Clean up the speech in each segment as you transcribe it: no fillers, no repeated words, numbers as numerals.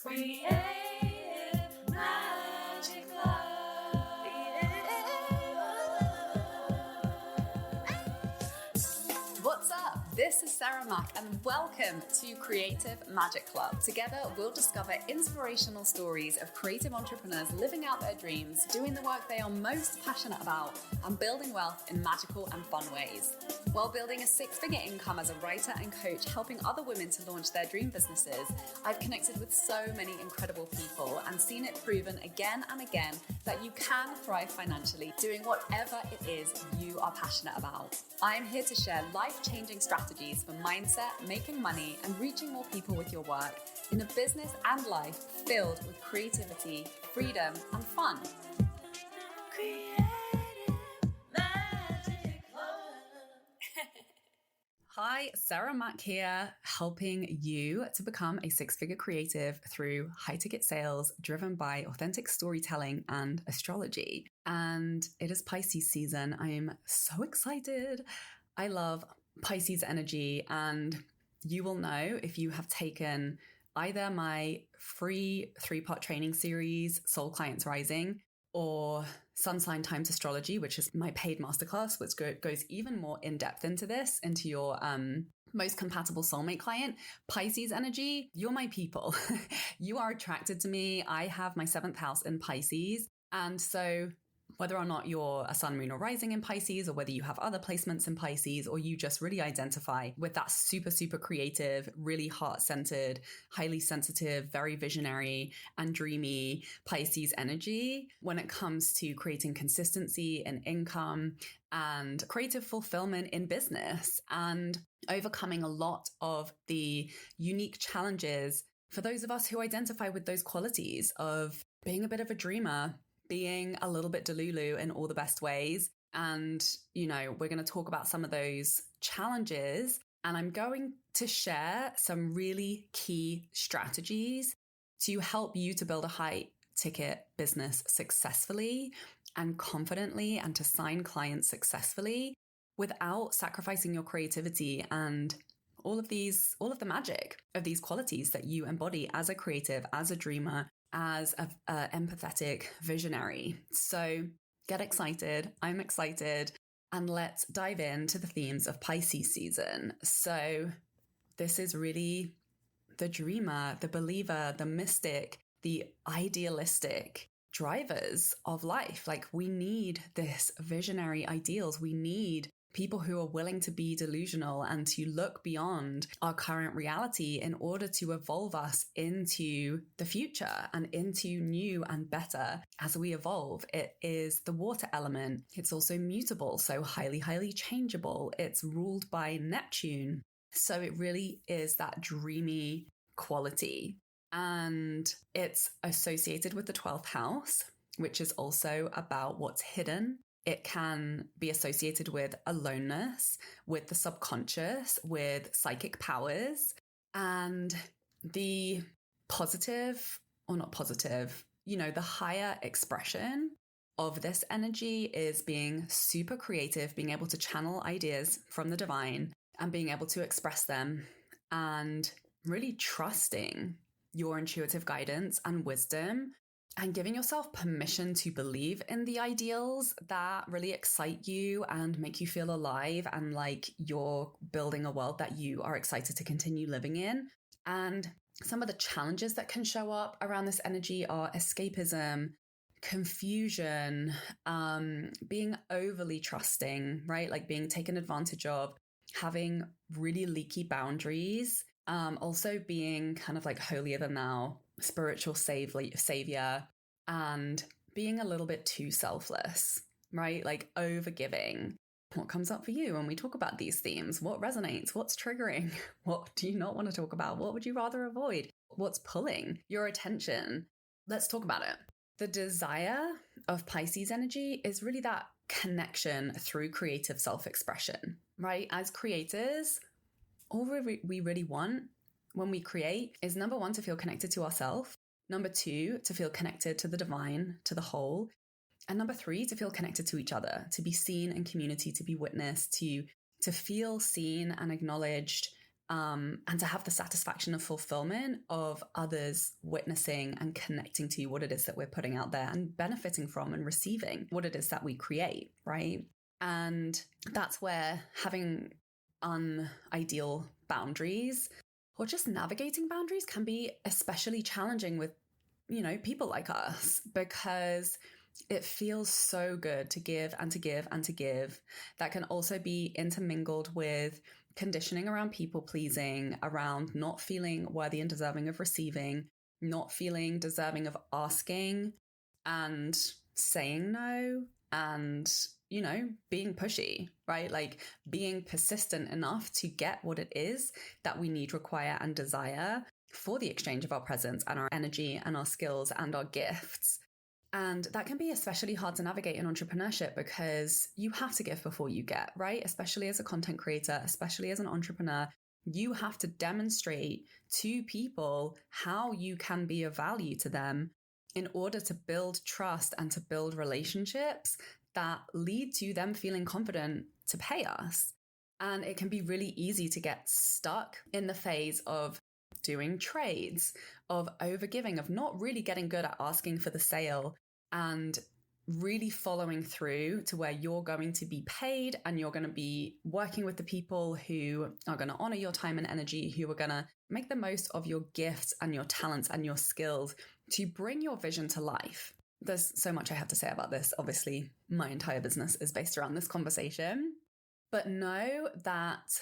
Creative Magic What's up? This is Sarah Mack and welcome to Creative Magic Club. Together, we'll discover inspirational stories of creative entrepreneurs living out their dreams, doing the work they are most passionate about, and building wealth in magical and fun ways. While building a six-figure income as a writer and coach, helping other women to launch their dream businesses, I've connected with so many incredible people and seen it proven again and again that you can thrive financially doing whatever it is you are passionate about. I'm here to share life-changing strategies for mindset, making money, and reaching more people with your work in a business and life filled with creativity, freedom, and fun. Hi, Sarah Mack here, helping you to become a six-figure creative through high-ticket sales driven by authentic storytelling and astrology. And it is Pisces season. I am so excited. I love Pisces energy, and you will know if you have taken either my free 3-part training series, Soul Clients Rising, or Sun Sign Times Astrology, which is my paid masterclass, which goes even more in depth into this, into your most compatible soulmate client. Pisces energy, you're my people. You are attracted to me. I have my 7th house in Pisces. And so whether or not you're a sun, moon, or rising in Pisces, or whether you have other placements in Pisces, or you just really identify with that super, super creative, really heart-centered, highly sensitive, very visionary and dreamy Pisces energy when it comes to creating consistency in income and creative fulfillment in business and overcoming a lot of the unique challenges for those of us who identify with those qualities of being a bit of a dreamer, being a little bit delulu in all the best ways. And, you know, we're going to talk about some of those challenges. And I'm going to share some really key strategies to help you to build a high ticket business successfully and confidently, and to sign clients successfully without sacrificing your creativity and all of the magic of these qualities that you embody as a creative, as a dreamer, as an empathetic visionary. So get excited. I'm excited. And let's dive into the themes of Pisces season. So this is really the dreamer, the believer, the mystic, the idealistic drivers of life. Like, we need this visionary ideals. We need people who are willing to be delusional and to look beyond our current reality in order to evolve us into the future and into new and better as we evolve. It is the water element. It's also mutable, so highly, highly changeable. It's ruled by Neptune. So it really is that dreamy quality. And it's associated with the 12th house, which is also about what's hidden. It can be associated with aloneness, with the subconscious, with psychic powers, and the positive, or not positive, the higher expression of this energy is being super creative, being able to channel ideas from the divine and being able to express them, and really trusting your intuitive guidance and wisdom, and giving yourself permission to believe in the ideals that really excite you and make you feel alive and like you're building a world that you are excited to continue living in. And some of the challenges that can show up around this energy are escapism, confusion, being overly trusting, right? Like being taken advantage of, having really leaky boundaries, also being kind of like holier than thou, spiritual savior, and being a little bit too selfless, right? Like overgiving. What comes up for you when we talk about these themes? What resonates? What's triggering? What do you not want to talk about? What would you rather avoid? What's pulling your attention? Let's talk about it. The desire of Pisces energy is really that connection through creative self-expression, right? As creators, all we really want when we create is, number one, to feel connected to ourselves. Number two, to feel connected to the divine, to the whole. And number three, to feel connected to each other, to be seen in community, to be witnessed, to feel seen and acknowledged, and to have the satisfaction of fulfillment of others witnessing and connecting to what it is that we're putting out there and benefiting from and receiving what it is that we create, right? And that's where having unideal boundaries or just navigating boundaries can be especially challenging with, people like us, because it feels so good to give and to give and to give. That can also be intermingled with conditioning around people pleasing, around not feeling worthy and deserving of receiving, not feeling deserving of asking and saying no, and, being pushy, right? Like being persistent enough to get what it is that we need, require, and desire for the exchange of our presence and our energy and our skills and our gifts. And that can be especially hard to navigate in entrepreneurship because you have to give before you get, right? Especially as a content creator, especially as an entrepreneur, you have to demonstrate to people how you can be of value to them in order to build trust and to build relationships that lead to them feeling confident to pay us. And it can be really easy to get stuck in the phase of doing trades, of overgiving, of not really getting good at asking for the sale and really following through to where you're going to be paid and you're going to be working with the people who are going to honor your time and energy, who are going to make the most of your gifts and your talents and your skills to bring your vision to life. There's so much I have to say about this. Obviously, my entire business is based around this conversation, but know that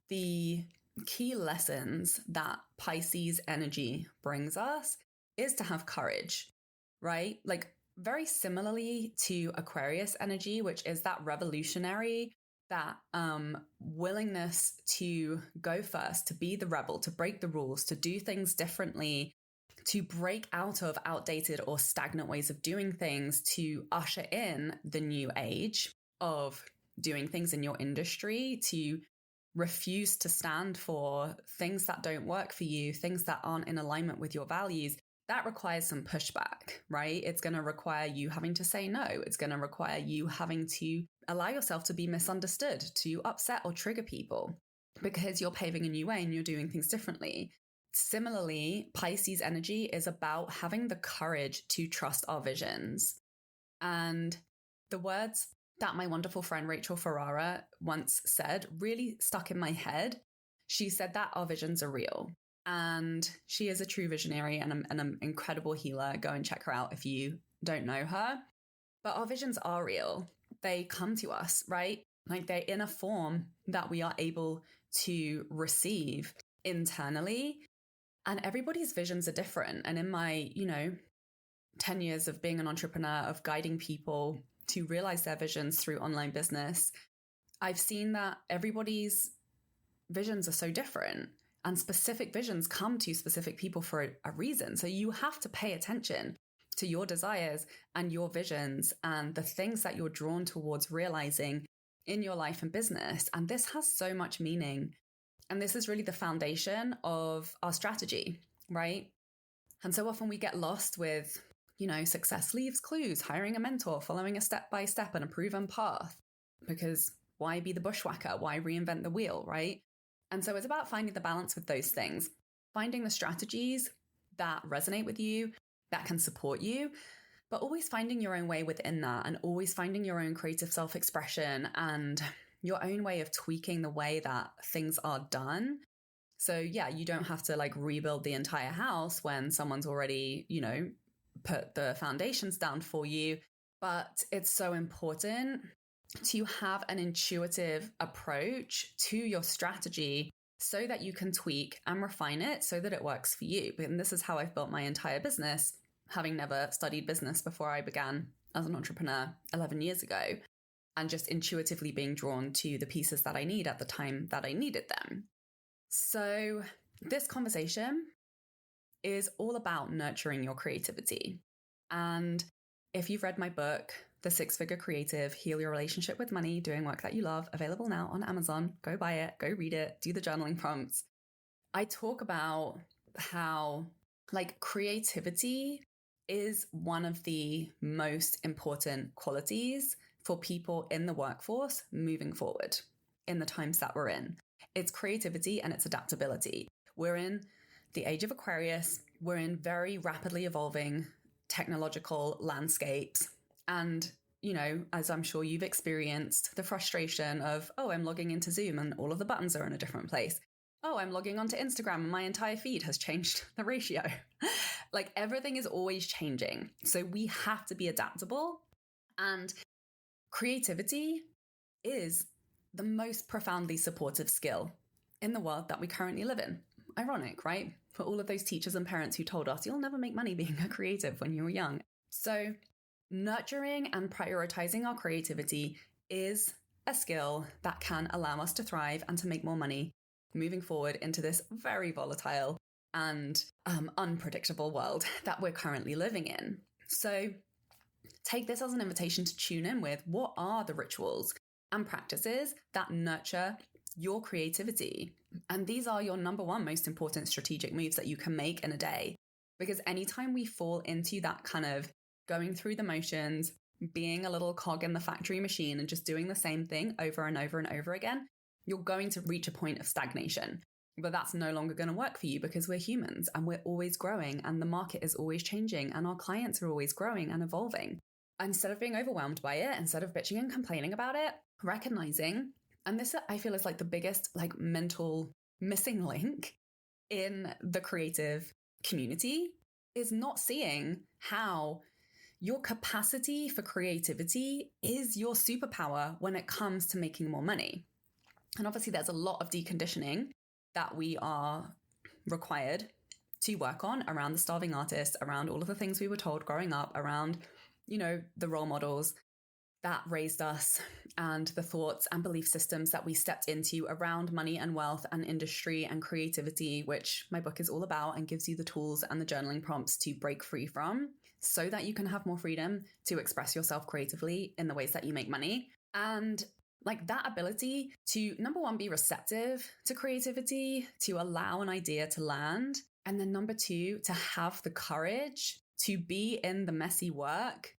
the key lessons that Pisces energy brings us is to have courage, right? Like very similarly to Aquarius energy, which is that revolutionary, that willingness to go first, to be the rebel, to break the rules, to do things differently, to break out of outdated or stagnant ways of doing things, to usher in the new age of doing things in your industry, to refuse to stand for things that don't work for you, things that aren't in alignment with your values. That requires some pushback, right? It's going to require you having to say no. It's going to require you having to allow yourself to be misunderstood, to upset or trigger people because you're paving a new way and you're doing things differently. Similarly, Pisces energy is about having the courage to trust our visions. And the words that my wonderful friend Rachel Ferrara once said really stuck in my head. She said that our visions are real. And she is a true visionary and an incredible healer. Go and check her out if you don't know her. But our visions are real. They come to us, right? Like they're in a form that we are able to receive internally. And everybody's visions are different. And in my, 10 years of being an entrepreneur, of guiding people to realize their visions through online business, I've seen that everybody's visions are so different, and specific visions come to specific people for a reason. So you have to pay attention to your desires and your visions and the things that you're drawn towards realizing in your life and business. And this has so much meaning. And this is really the foundation of our strategy, right? And so often we get lost with, success leaves clues, hiring a mentor, following a step-by-step and a proven path. Because why be the bushwhacker? Why reinvent the wheel, right? And so it's about finding the balance with those things, finding the strategies that resonate with you, that can support you, but always finding your own way within that and always finding your own creative self-expression and your own way of tweaking the way that things are done. So yeah, you don't have to rebuild the entire house when someone's already, put the foundations down for you. But it's so important to have an intuitive approach to your strategy so that you can tweak and refine it so that it works for you. And this is how I've built my entire business, having never studied business before I began as an entrepreneur 11 years ago, and just intuitively being drawn to the pieces that I need at the time that I needed them. So this conversation is all about nurturing your creativity. And if you've read my book, The Six-Figure Creative, Heal Your Relationship with Money, Doing Work That You Love, available now on Amazon, go buy it, go read it, do the journaling prompts. I talk about how creativity is one of the most important qualities for people in the workforce moving forward in the times that we're in. It's creativity and it's adaptability. We're in the age of Aquarius. We're in very rapidly evolving technological landscapes. And, you know, as I'm sure you've experienced, the frustration of, oh, I'm logging into Zoom and all of the buttons are in a different place. Oh, I'm logging onto Instagram and my entire feed has changed the ratio. Like everything is always changing. So we have to be adaptable. And creativity is the most profoundly supportive skill in the world that we currently live in. Ironic, right? For all of those teachers and parents who told us you'll never make money being a creative when you were young. So nurturing and prioritizing our creativity is a skill that can allow us to thrive and to make more money moving forward into this very volatile and unpredictable world that we're currently living in. So take this as an invitation to tune in with what are the rituals and practices that nurture your creativity. And these are your number one most important strategic moves that you can make in a day. Because anytime we fall into that kind of going through the motions, being a little cog in the factory machine and just doing the same thing over and over and over again, you're going to reach a point of stagnation. But that's no longer going to work for you because we're humans and we're always growing and the market is always changing and our clients are always growing and evolving. Instead of being overwhelmed by it, instead of bitching and complaining about it, recognizing, and this I feel is like the biggest like mental missing link in the creative community, is not seeing how your capacity for creativity is your superpower when it comes to making more money. And obviously there's a lot of deconditioning that we are required to work on around the starving artist, around all of the things we were told growing up, around, you know, the role models that raised us and the thoughts and belief systems that we stepped into around money and wealth and industry and creativity, which my book is all about and gives you the tools and the journaling prompts to break free from so that you can have more freedom to express yourself creatively in the ways that you make money. And like that ability to, number one, be receptive to creativity, to allow an idea to land. And then number two, to have the courage to be in the messy work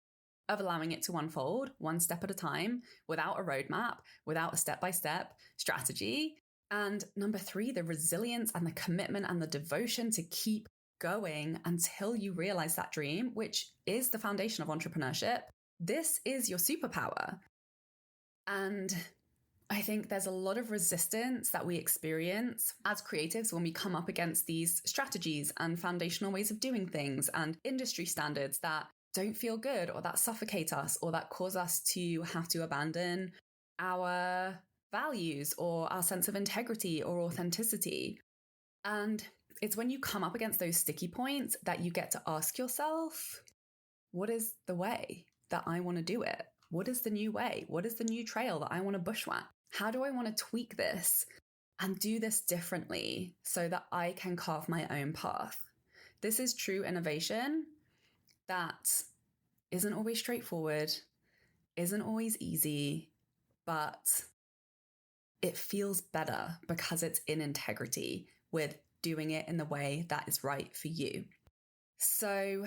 of allowing it to unfold one step at a time without a roadmap, without a step-by-step strategy. And number three, the resilience and the commitment and the devotion to keep going until you realize that dream, which is the foundation of entrepreneurship. This is your superpower. And I think there's a lot of resistance that we experience as creatives when we come up against these strategies and foundational ways of doing things and industry standards that don't feel good or that suffocate us or that cause us to have to abandon our values or our sense of integrity or authenticity. And it's when you come up against those sticky points that you get to ask yourself, what is the way that I want to do it? What is the new way? What is the new trail that I want to bushwhack? How do I want to tweak this and do this differently so that I can carve my own path? This is true innovation that isn't always straightforward, isn't always easy, but it feels better because it's in integrity with doing it in the way that is right for you. So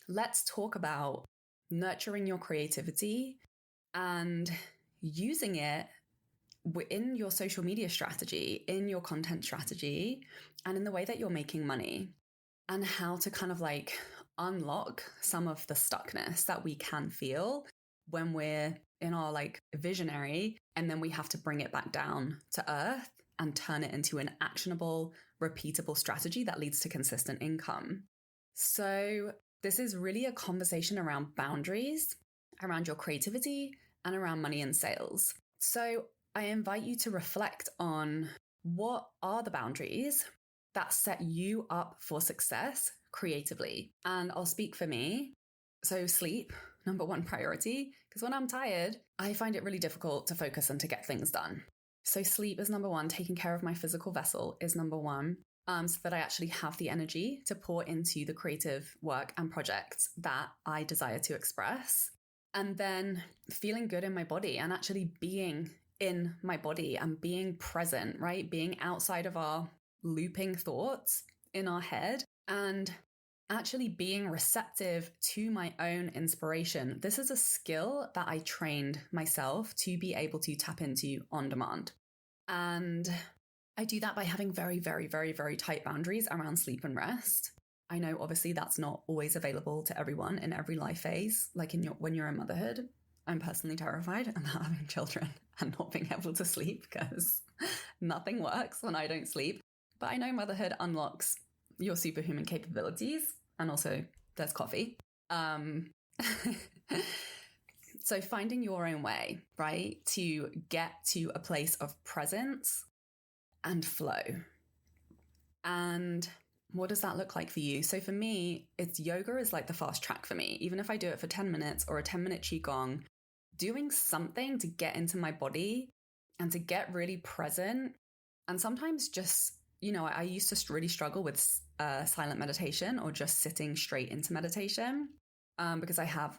let's talk about nurturing your creativity and using it in your social media strategy, in your content strategy, and in the way that you're making money, and how to kind of like unlock some of the stuckness that we can feel when we're in our like visionary, and then we have to bring it back down to earth and turn it into an actionable, repeatable strategy that leads to consistent income. So this is really a conversation around boundaries, around your creativity, and around money and sales. So I invite you to reflect on what are the boundaries that set you up for success creatively. And I'll speak for me. So sleep, number one priority, because when I'm tired, I find it really difficult to focus and to get things done. So sleep is number one. Taking care of my physical vessel is number one. So that I actually have the energy to pour into the creative work and projects that I desire to express. And then feeling good in my body and actually being in my body and being present, right? Being outside of our looping thoughts in our head and actually being receptive to my own inspiration. This is a skill that I trained myself to be able to tap into on demand. And I do that by having very, very, very, very tight boundaries around sleep and rest. I know obviously that's not always available to everyone in every life phase, like when you're in motherhood. I'm personally terrified about having children and not being able to sleep because nothing works when I don't sleep. But I know motherhood unlocks your superhuman capabilities, and also there's coffee. So finding your own way, right, to get to a place of presence and flow. And what does that look like for you? So for me, it's yoga is like the fast track for me. Even if I do it for 10 minutes or a 10-minute qigong, doing something to get into my body and to get really present. And sometimes just, I used to really struggle with silent meditation or just sitting straight into meditation because I have,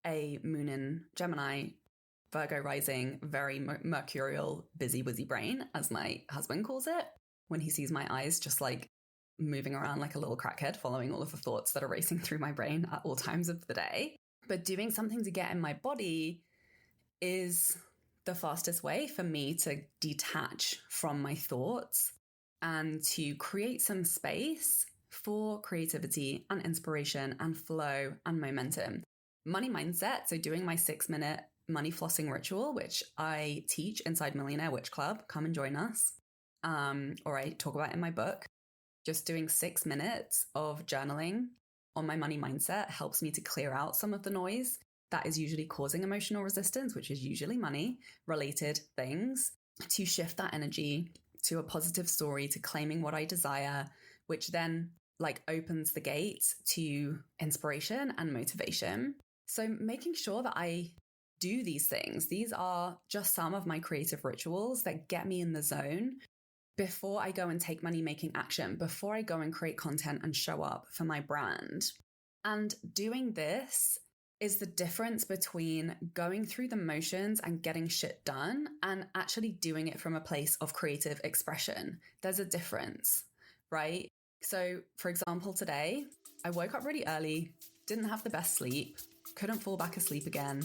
a moon in Gemini, Virgo rising, very mercurial, busy, wizzy brain, as my husband calls it, when he sees my eyes just like moving around like a little crackhead, following all of the thoughts that are racing through my brain at all times of the day. But doing something to get in my body is the fastest way for me to detach from my thoughts and to create some space for creativity and inspiration and flow and momentum. Money mindset, so doing my 6-minute money flossing ritual, which I teach inside Millionaire Witch Club. Come and join us. Or I talk about in my book. Just doing 6 minutes of journaling on my money mindset helps me to clear out some of the noise that is usually causing emotional resistance, which is usually money related things, to shift that energy to a positive story, to claiming what I desire, which then like opens the gates to inspiration and motivation. So making sure that I do these things, these are just some of my creative rituals that get me in the zone before I go and take money making action, before I go and create content and show up for my brand. And doing this is the difference between going through the motions and getting shit done and actually doing it from a place of creative expression. There's a difference, right? So for example, today I woke up really early, didn't have the best sleep, couldn't fall back asleep again,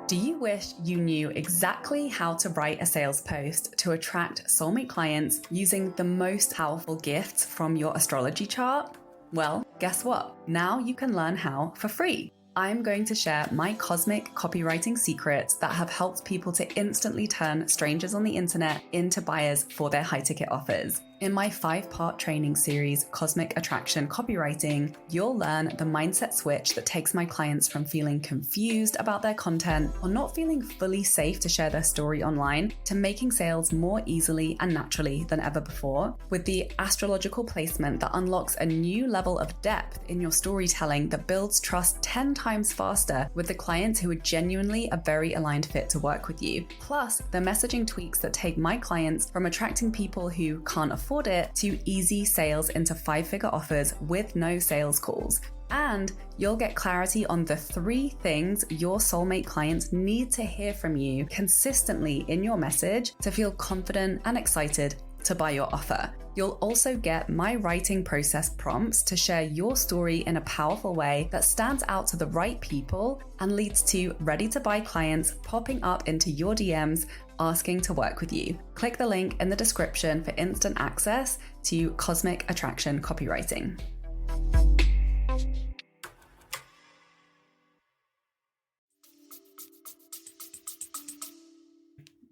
Do you wish you knew exactly how to write a sales post to attract soulmate clients using the most powerful gifts from your astrology chart? Well, guess what? Now you can learn how for free. I'm going to share my cosmic copywriting secrets that have helped people to instantly turn strangers on the internet into buyers for their high-ticket offers. In my 5-part training series, Cosmic Attraction Copywriting, you'll learn the mindset switch that takes my clients from feeling confused about their content or not feeling fully safe to share their story online to making sales more easily and naturally than ever before, with the astrological placement that unlocks a new level of depth in your storytelling that builds trust 10 times faster with the clients who are genuinely a very aligned fit to work with you. Plus, the messaging tweaks that take my clients from attracting people who can't afford it to easy sales into 5-figure offers with no sales calls. And you'll get clarity on the 3 things your soulmate clients need to hear from you consistently in your message to feel confident and excited to buy your offer. You'll also get my writing process prompts to share your story in a powerful way that stands out to the right people and leads to ready to buy clients popping up into your DMs asking to work with you. Click the link in the description for instant access to Cosmic Attraction Copywriting.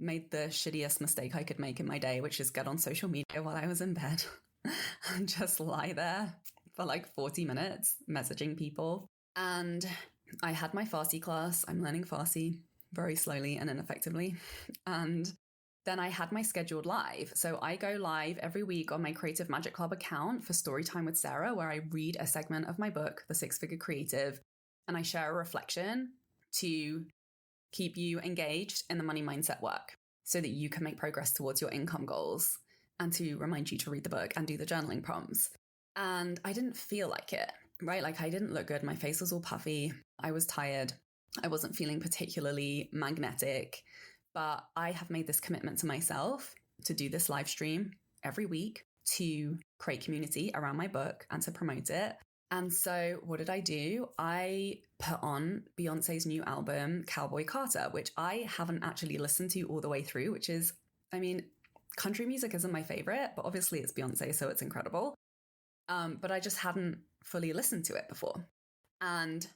Made the shittiest mistake I could make in my day, which is get on social media while I was in bed and just lie there for like 40 minutes messaging people. And I had my Farsi class. I'm learning Farsi very slowly and ineffectively. And then I had my scheduled live. So I go live every week on my Creative Magic Club account for Storytime with Sarah, where I read a segment of my book, The 6-Figure Creative, and I share a reflection to keep you engaged in the money mindset work so that you can make progress towards your income goals and to remind you to read the book and do the journaling prompts. And I didn't feel like it, right? Like I didn't look good. My face was all puffy. I was tired. I wasn't feeling particularly magnetic, but I have made this commitment to myself to do this live stream every week to create community around my book and to promote it. And so what did I do? I put on Beyonce's new album, Cowboy Carter, which I haven't actually listened to all the way through, which is, I mean, country music isn't my favorite, but obviously it's Beyonce, so it's incredible. But I just hadn't fully listened to it before. And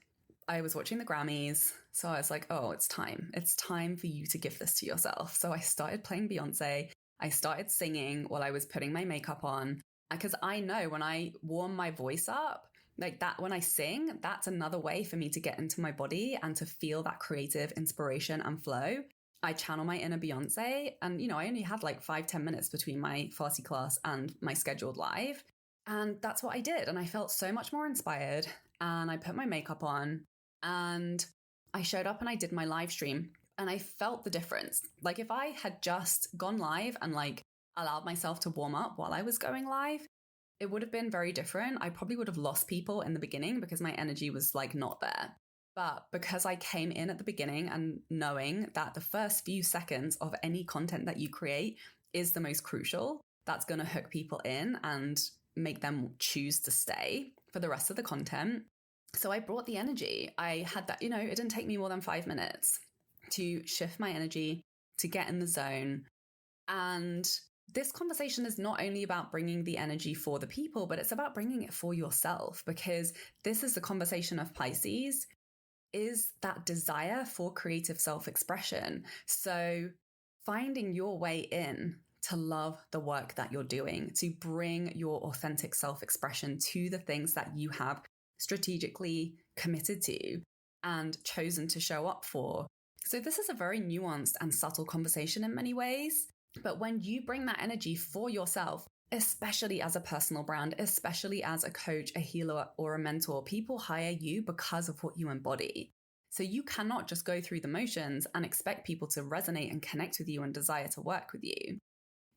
I was watching the Grammys, so I was like, oh, it's time. It's time for you to give this to yourself. So I started playing Beyonce. I started singing while I was putting my makeup on, because I know when I warm my voice up, like that, when I sing, that's another way for me to get into my body and to feel that creative inspiration and flow. I channel my inner Beyonce. And, I only had like 5-10 minutes between my Farsi class and my scheduled live. And that's what I did. And I felt so much more inspired. And I put my makeup on and I showed up and I did my live stream. And I felt the difference. Like if I had just gone live and like allowed myself to warm up while I was going live, it would have been very different. I probably would have lost people in the beginning because my energy was like not there. But because I came in at the beginning and knowing that the first few seconds of any content that you create is the most crucial, that's going to hook people in and make them choose to stay for the rest of the content. So I brought the energy. I had that, it didn't take me more than 5 minutes to shift my energy, to get in the zone. And this conversation is not only about bringing the energy for the people, but it's about bringing it for yourself, because this is the conversation of Pisces, is that desire for creative self-expression. So finding your way in to love the work that you're doing, to bring your authentic self-expression to the things that you have strategically committed to and chosen to show up for. So this is a very nuanced and subtle conversation in many ways. But when you bring that energy for yourself, especially as a personal brand, especially as a coach, a healer, or a mentor, people hire you because of what you embody. So you cannot just go through the motions and expect people to resonate and connect with you and desire to work with you.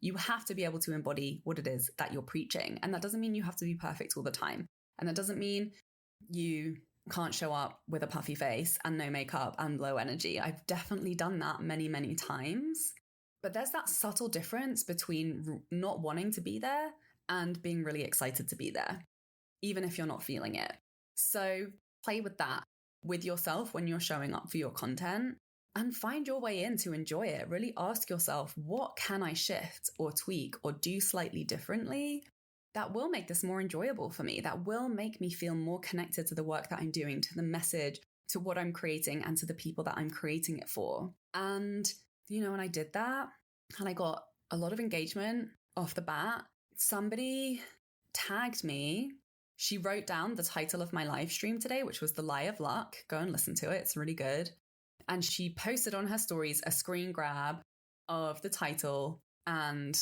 You have to be able to embody what it is that you're preaching. And that doesn't mean you have to be perfect all the time. And that doesn't mean you can't show up with a puffy face and no makeup and low energy. I've definitely done that many, many times. But there's that subtle difference between not wanting to be there and being really excited to be there, even if you're not feeling it. So play with that with yourself when you're showing up for your content and find your way in to enjoy it. Really ask yourself, what can I shift or tweak or do slightly differently that will make this more enjoyable for me, that will make me feel more connected to the work that I'm doing, to the message, to what I'm creating, and to the people that I'm creating it for. And when I did that and I got a lot of engagement off the bat, somebody tagged me. She wrote down the title of my live stream today, which was The Lie of Luck. Go and listen to it. It's really good. And she posted on her stories a screen grab of the title and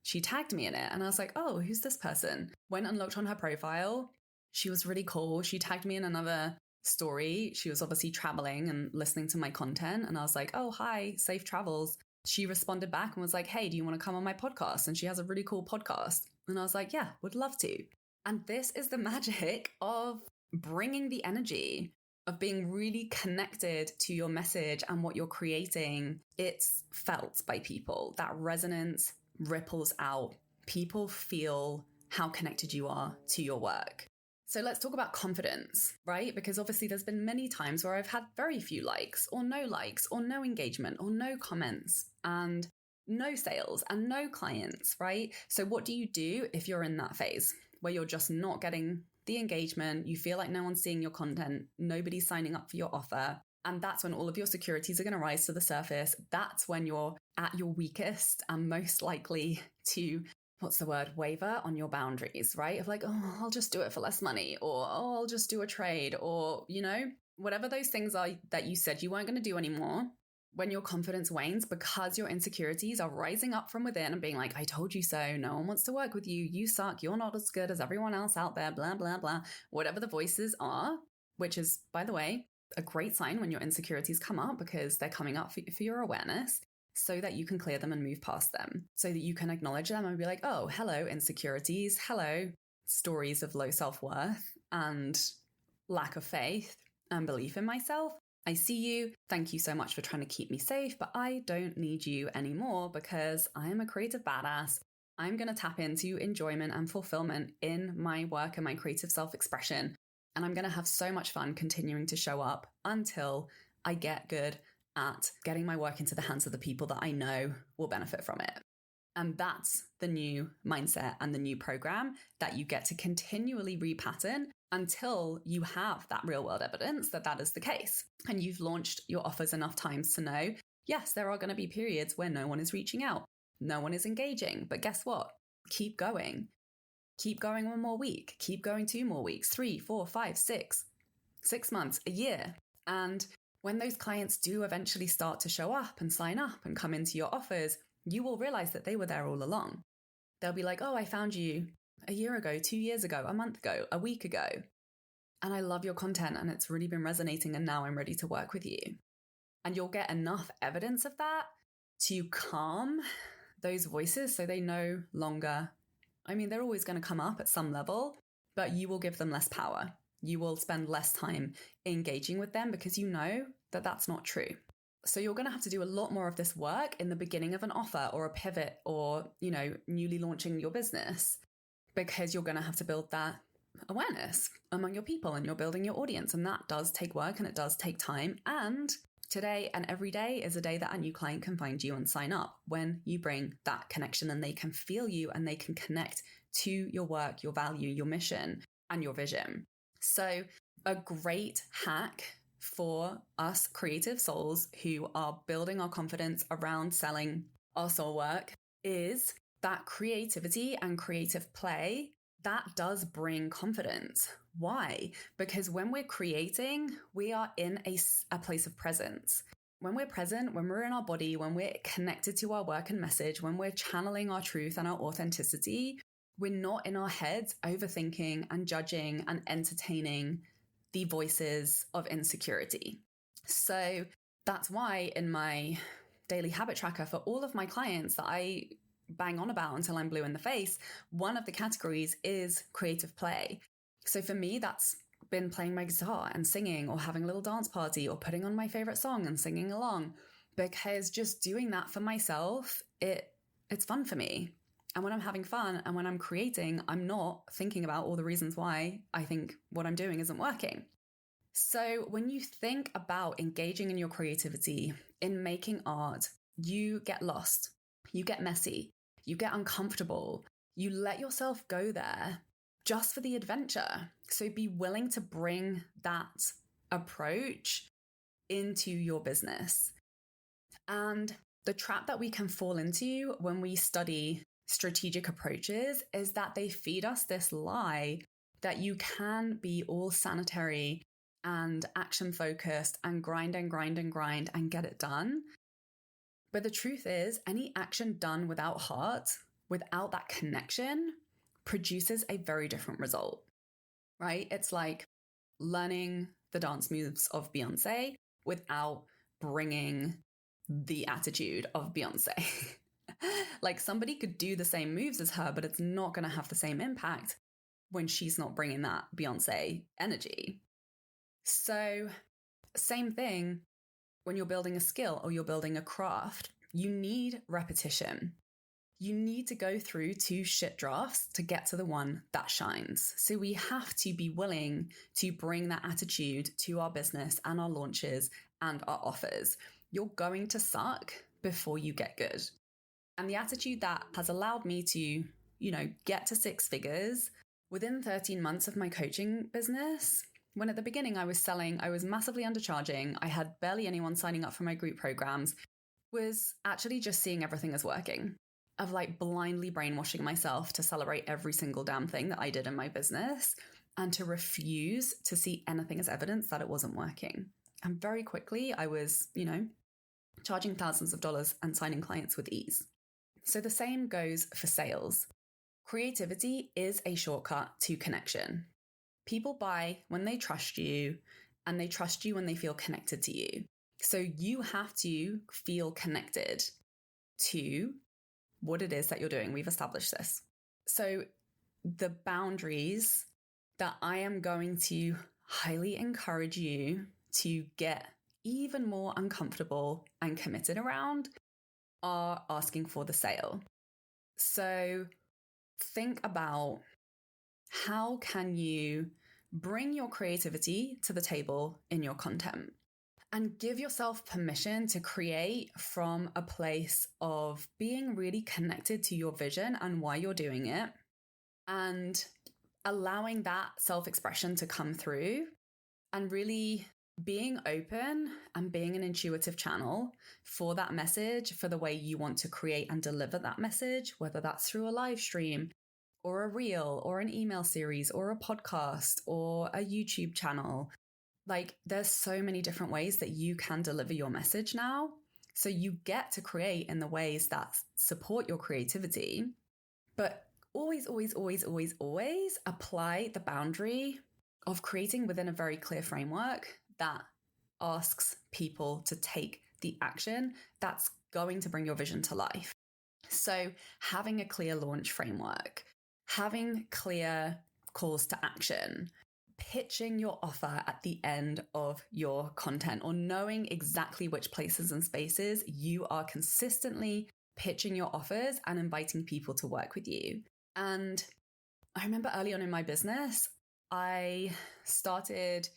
she tagged me in it. And I was like, oh, who's this person? Went and looked on her profile. She was really cool. She tagged me in another story. She was obviously traveling and listening to my content. And I was like, oh, hi, safe travels. She responded back and was like, hey, do you want to come on my podcast? And she has a really cool podcast. And I was like, yeah, would love to. And this is the magic of bringing the energy, of being really connected to your message and what you're creating. It's felt by people. That resonance ripples out. People feel how connected you are to your work. So let's talk about confidence, right? Because obviously there's been many times where I've had very few likes or no engagement or no comments and no sales and no clients, right? So what do you do if you're in that phase where you're just not getting the engagement? You feel like no one's seeing your content, nobody's signing up for your offer. And that's when all of your securities are going to rise to the surface. That's when you're at your weakest and most likely to, waver on your boundaries, right? Of like, oh, I'll just do it for less money, or, oh, I'll just do a trade, or, whatever those things are that you said you weren't going to do anymore. When your confidence wanes because your insecurities are rising up from within and being like, I told you so, no one wants to work with you, you suck, you're not as good as everyone else out there, blah, blah, blah, whatever the voices are, which is, by the way, a great sign when your insecurities come up, because they're coming up for your awareness so that you can clear them and move past them, so that you can acknowledge them and be like, oh, hello, insecurities. Hello, stories of low self-worth and lack of faith and belief in myself. I see you. Thank you so much for trying to keep me safe, but I don't need you anymore because I am a creative badass I'm going to tap into enjoyment and fulfillment in my work and my creative self-expression. And I'm going to have so much fun continuing to show up until I get good at getting my work into the hands of the people that I know will benefit from it. And that's the new mindset and the new program that you get to continually repattern until you have that real world evidence that that is the case. And you've launched your offers enough times to know, yes, there are going to be periods where no one is reaching out. No one is engaging, but guess what? Keep going. Keep going one more week. Keep going 2 more weeks, 3, 4, 5, 6 months, a year. And when those clients do eventually start to show up and sign up and come into your offers, you will realize that they were there all along. They'll be like, oh, I found you a year ago, 2 years ago, a month ago, a week ago. And I love your content and it's really been resonating and now I'm ready to work with you. And you'll get enough evidence of that to calm those voices so they no longer, they're always going to come up at some level, but you will give them less power. You will spend less time engaging with them because you know that that's not true. So you're going to have to do a lot more of this work in the beginning of an offer or a pivot or, newly launching your business, because you're going to have to build that awareness among your people and you're building your audience. And that does take work and it does take time. And today and every day is a day that a new client can find you and sign up when you bring that connection and they can feel you and they can connect to your work, your value, your mission, and your vision. So a great hack for us creative souls who are building our confidence around selling our soul work is that creativity and creative play, that does bring confidence. Why? Because when we're creating, we are in a place of presence. When we're present, when we're in our body, when we're connected to our work and message, when we're channeling our truth and our authenticity, we're not in our heads overthinking and judging and entertaining the voices of insecurity. So that's why in my daily habit tracker for all of my clients that I bang on about until I'm blue in the face, one of the categories is creative play. So for me, that's been playing my guitar and singing or having a little dance party or putting on my favorite song and singing along, because just doing that for myself, it's fun for me. And when I'm having fun and when I'm creating, I'm not thinking about all the reasons why I think what I'm doing isn't working. So when you think about engaging in your creativity, in making art, you get lost, you get messy, you get uncomfortable, you let yourself go there just for the adventure. So be willing to bring that approach into your business. And the trap that we can fall into when we study strategic approaches is that they feed us this lie that you can be all sanitary and action focused and grind and grind and grind and get it done. But the truth is, any action done without heart, without that connection, produces a very different result, right? It's like learning the dance moves of Beyonce without bringing the attitude of Beyonce. Like somebody could do the same moves as her, but it's not going to have the same impact when she's not bringing that Beyonce energy. So same thing when you're building a skill or you're building a craft, you need repetition. You need to go through 2 shit drafts to get to the one that shines. So we have to be willing to bring that attitude to our business and our launches and our offers. You're going to suck before you get good. And the attitude that has allowed me to, get to 6 figures within 13 months of my coaching business, when at the beginning I was massively undercharging, I had barely anyone signing up for my group programs, was actually just seeing everything as working, of like blindly brainwashing myself to celebrate every single damn thing that I did in my business and to refuse to see anything as evidence that it wasn't working. And very quickly I was, charging thousands of dollars and signing clients with ease. So the same goes for sales. Creativity is a shortcut to connection. People buy when they trust you, and they trust you when they feel connected to you. So you have to feel connected to what it is that you're doing. We've established this. So the boundaries that I am going to highly encourage you to get even more uncomfortable and committed around are asking for the sale. So think about, how can you bring your creativity to the table in your content? And give yourself permission to create from a place of being really connected to your vision and why you're doing it, and allowing that self-expression to come through, and really being open and being an intuitive channel for that message, for the way you want to create and deliver that message, whether that's through a live stream or a reel or an email series or a podcast or a YouTube channel. Like, there's so many different ways that you can deliver your message now. So you get to create in the ways that support your creativity, but always, always, always, always, always apply the boundary of creating within a very clear framework that asks people to take the action that's going to bring your vision to life. So having a clear launch framework, having clear calls to action, pitching your offer at the end of your content, or knowing exactly which places and spaces you are consistently pitching your offers and inviting people to work with you. And I remember early on in my business, I started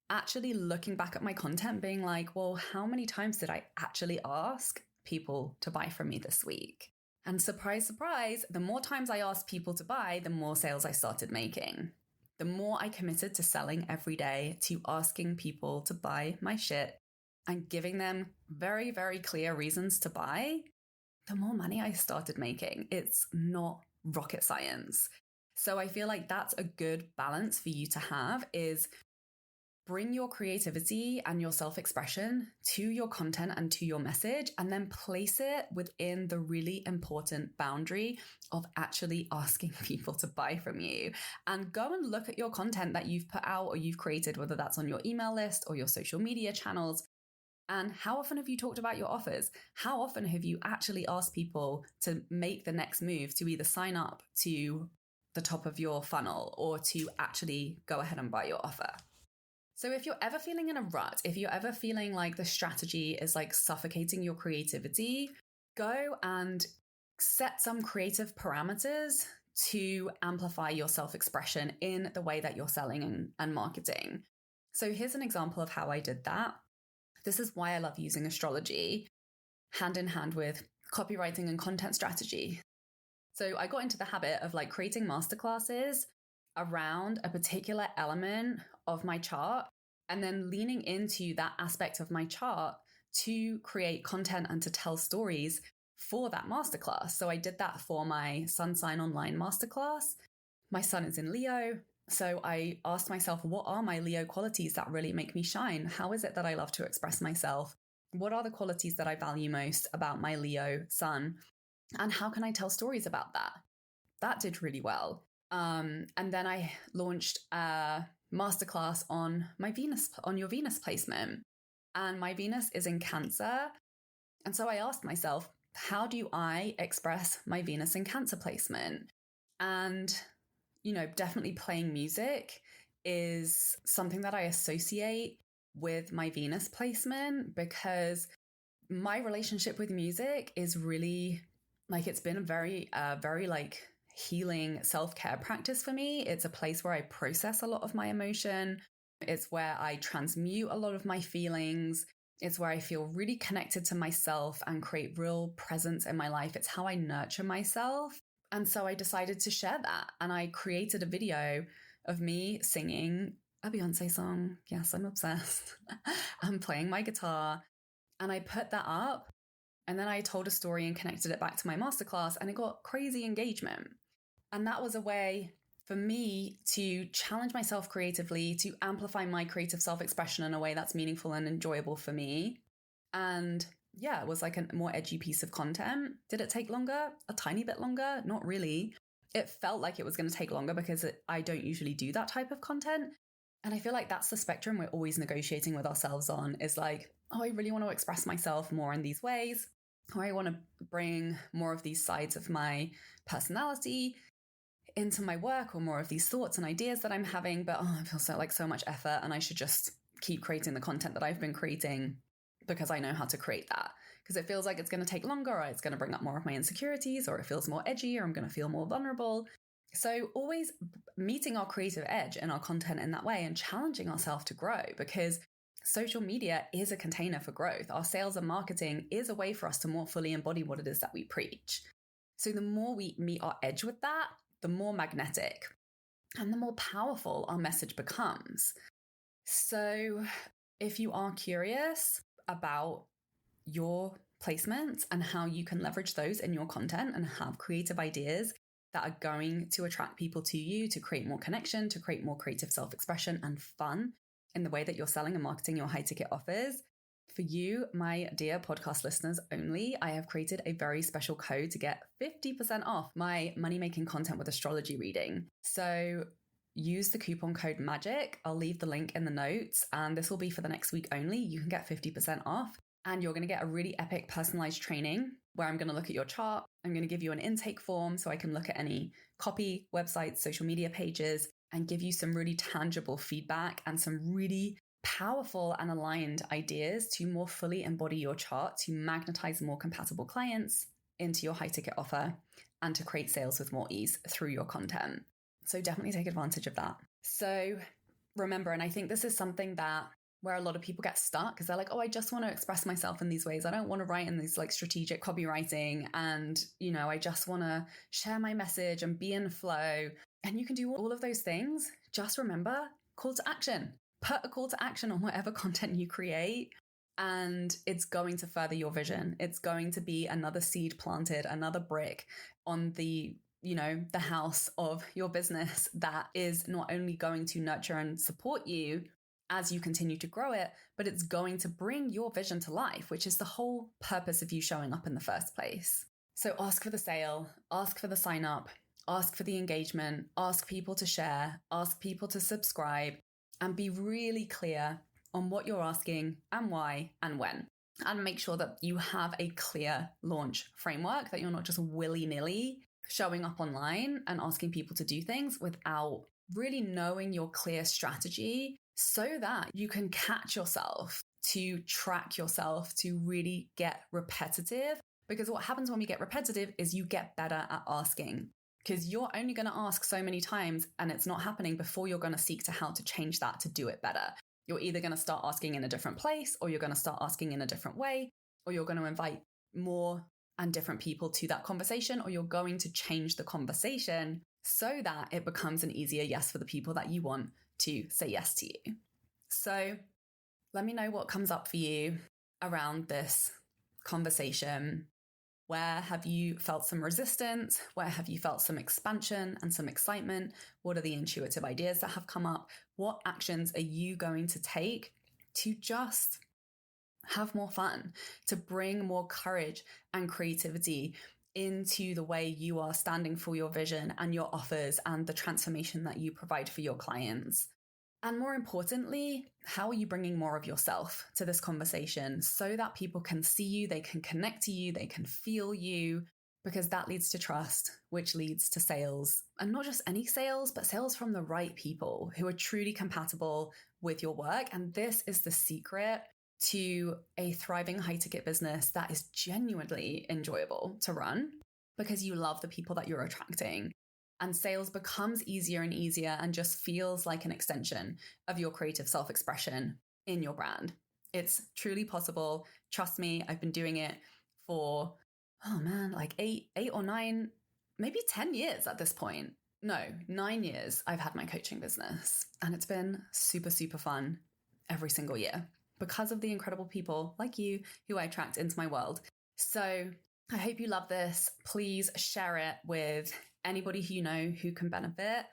actually looking back at my content being like, well, how many times did I actually ask people to buy from me this week? And surprise, surprise, the more times I asked people to buy, the more sales I started making. The more I committed to selling every day, to asking people to buy my shit and giving them very, very clear reasons to buy, the more money I started making. It's not rocket science. So I feel like that's a good balance for you to have, is bring your creativity and your self-expression to your content and to your message, and then place it within the really important boundary of actually asking people to buy from you. And go and look at your content that you've put out or you've created, whether that's on your email list or your social media channels. And how often have you talked about your offers? How often have you actually asked people to make the next move, to either sign up to the top of your funnel or to actually go ahead and buy your offer? So if you're ever feeling in a rut, if you're ever feeling like the strategy is like suffocating your creativity, go and set some creative parameters to amplify your self-expression in the way that you're selling and marketing. So here's an example of how I did that. This is why I love using astrology hand in hand with copywriting and content strategy. So I got into the habit of like creating masterclasses around a particular element of my chart, and then leaning into that aspect of my chart to create content and to tell stories for that masterclass. So I did that for my Sun Sign Online masterclass. My sun is in Leo. So I asked myself, what are my Leo qualities that really make me shine? How is it that I love to express myself? What are the qualities that I value most about my Leo sun? And how can I tell stories about that? That did really well. And then I launched a masterclass on my Venus, on your Venus placement. And my Venus is in Cancer. And so I asked myself, how do I express my Venus in Cancer placement? And, you know, definitely playing music is something that I associate with my Venus placement, because my relationship with music is really like, it's been a very like healing self-care practice for me. It's a place where I process a lot of my emotion. It's where I transmute a lot of my feelings. It's where I feel really connected to myself and create real presence in my life. It's how I nurture myself. And so I decided to share that. And I created a video of me singing a Beyonce song. Yes, I'm obsessed. I'm playing my guitar. And I put that up. And then I told a story and connected it back to my masterclass, and it got crazy engagement. And that was a way for me to challenge myself creatively, to amplify my creative self-expression in a way that's meaningful and enjoyable for me. And yeah, it was like a more edgy piece of content. Did it take longer? A tiny bit longer? Not really. It felt like it was going to take longer because I don't usually do that type of content. And I feel like that's the spectrum we're always negotiating with ourselves on, is like, oh, I really want to express myself more in these ways, or I want to bring more of these sides of my personality into my work, or more of these thoughts and ideas that I'm having, but I feel so much effort and I should just keep creating the content that I've been creating. because I know how to create that. Because it feels like it's going to take longer, or it's going to bring up more of my insecurities, or it feels more edgy, or I'm going to feel more vulnerable. So always meeting our creative edge in our content in that way and challenging ourselves to grow, because social media is a container for growth. Our sales and marketing is a way for us to more fully embody what it is that we preach. So the more we meet our edge with that, the more magnetic and the more powerful our message becomes. So if you are curious about your placements and how you can leverage those in your content and have creative ideas that are going to attract people to you, to create more connection, to create more creative self-expression and fun in the way that you're selling and marketing your high ticket offers, for you, my dear podcast listeners only, I have created a very special code to get 50% off my money-making content with astrology reading. So use the coupon code MAGIC. I'll leave the link in the notes, and this will be for the next week only. You can get 50% off, and you're going to get a really epic personalized training where I'm going to look at your chart. I'm going to give you an intake form so I can look at any copy, websites, social media pages, and give you some really tangible feedback and some really powerful and aligned ideas to more fully embody your chart, to magnetize more compatible clients into your high ticket offer, and to create sales with more ease through your content. So definitely take advantage of that. So remember, and I think this is something that where a lot of people get stuck, because they're like, oh, I just want to express myself in these ways. I don't want to write in these like strategic copywriting. And, I just want to share my message and be in flow. And you can do all of those things. Just remember, call to action. Put a call to action on whatever content you create, and it's going to further your vision. It's going to be another seed planted, another brick on the house of your business that is not only going to nurture and support you as you continue to grow it, but it's going to bring your vision to life, which is the whole purpose of you showing up in the first place. So ask for the sale, ask for the sign up, ask for the engagement, ask people to share, ask people to subscribe, and be really clear on what you're asking and why and when. And make sure that you have a clear launch framework, that you're not just willy-nilly showing up online and asking people to do things without really knowing your clear strategy, so that you can catch yourself, to track yourself, to really get repetitive. Because what happens when we get repetitive is you get better at asking, because you're only going to ask so many times and it's not happening before you're going to seek to how to change that to do it better. You're either going to start asking in a different place, or you're going to start asking in a different way, or you're going to invite more and different people to that conversation, or you're going to change the conversation so that it becomes an easier yes for the people that you want to say yes to you. So let me know what comes up for you around this conversation. Where have you felt some resistance? Where have you felt some expansion and some excitement? What are the intuitive ideas that have come up? What actions are you going to take to just have more fun, to bring more courage and creativity into the way you are standing for your vision and your offers and the transformation that you provide for your clients? And more importantly, how are you bringing more of yourself to this conversation so that people can see you, they can connect to you, they can feel you, because that leads to trust, which leads to sales. And not just any sales, but sales from the right people who are truly compatible with your work. And this is the secret to a thriving high ticket business that is genuinely enjoyable to run, because you love the people that you're attracting. And sales becomes easier and easier and just feels like an extension of your creative self-expression in your brand. It's truly possible. Trust me, I've been doing it for, like eight or nine, maybe 10 years at this point. No, 9 years I've had my coaching business. And it's been super, super fun every single year because of the incredible people like you who I attract into my world. So I hope you love this. Please share it with anybody who you know who can benefit.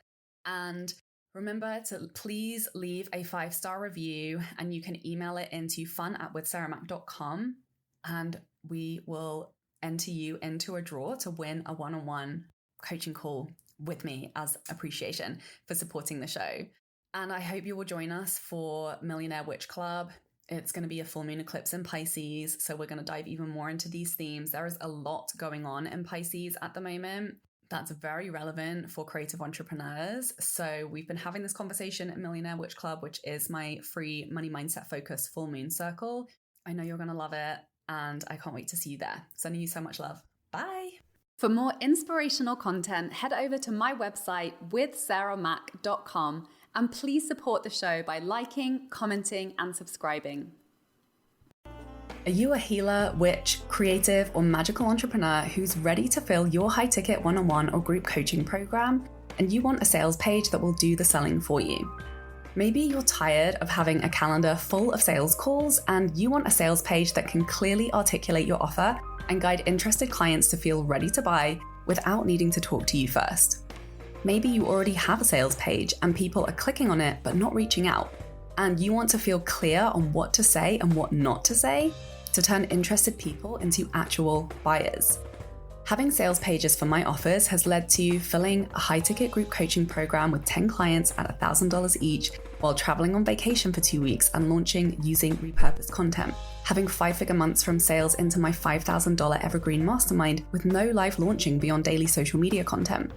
And remember to please leave a 5-star review, and you can email it into fun@withsarahmac.com, and we will enter you into a draw to win a one-on-one coaching call with me as appreciation for supporting the show. And I hope you will join us for Millionaire Witch Club. It's going to be a full moon eclipse in Pisces, so we're going to dive even more into these themes. There is a lot going on in Pisces at the moment that's very relevant for creative entrepreneurs. So we've been having this conversation at Millionaire Witch Club, which is my free money mindset focused full moon circle. I know you're going to love it, and I can't wait to see you there. Sending you so much love. Bye. For more inspirational content, head over to my website withsarahmac.com, and please support the show by liking, commenting, and subscribing. Are you a healer, witch, creative, or magical entrepreneur who's ready to fill your high-ticket one-on-one or group coaching program, and you want a sales page that will do the selling for you? Maybe you're tired of having a calendar full of sales calls, and you want a sales page that can clearly articulate your offer and guide interested clients to feel ready to buy without needing to talk to you first. Maybe you already have a sales page and people are clicking on it but not reaching out, and you want to feel clear on what to say and what not to say to turn interested people into actual buyers. Having sales pages for my offers has led to filling a high-ticket group coaching program with 10 clients at $1,000 each while traveling on vacation for 2 weeks and launching using repurposed content. Having 5-figure months from sales into my $5,000 evergreen mastermind with no live launching beyond daily social media content.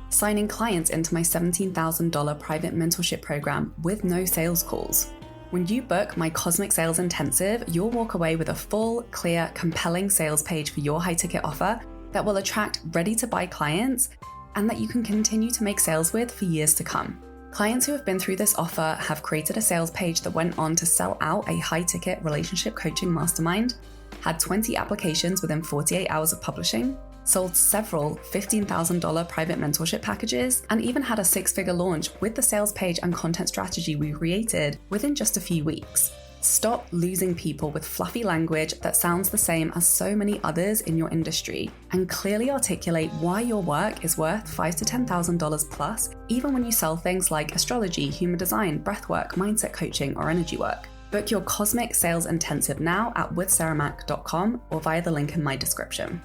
Signing clients into my $17,000 private mentorship program with no sales calls. When you book my Cosmic Sales Intensive, you'll walk away with a full, clear, compelling sales page for your high-ticket offer that will attract ready-to-buy clients and that you can continue to make sales with for years to come. Clients who have been through this offer have created a sales page that went on to sell out a high-ticket relationship coaching mastermind, had 20 applications within 48 hours of publishing, sold several $15,000 private mentorship packages, and even had a 6-figure launch with the sales page and content strategy we created within just a few weeks. Stop losing people with fluffy language that sounds the same as so many others in your industry, and clearly articulate why your work is worth $5,000 to $10,000 plus, even when you sell things like astrology, human design, breathwork, mindset coaching, or energy work. Book your Cosmic Sales Intensive now at withsarahmac.com or via the link in my description.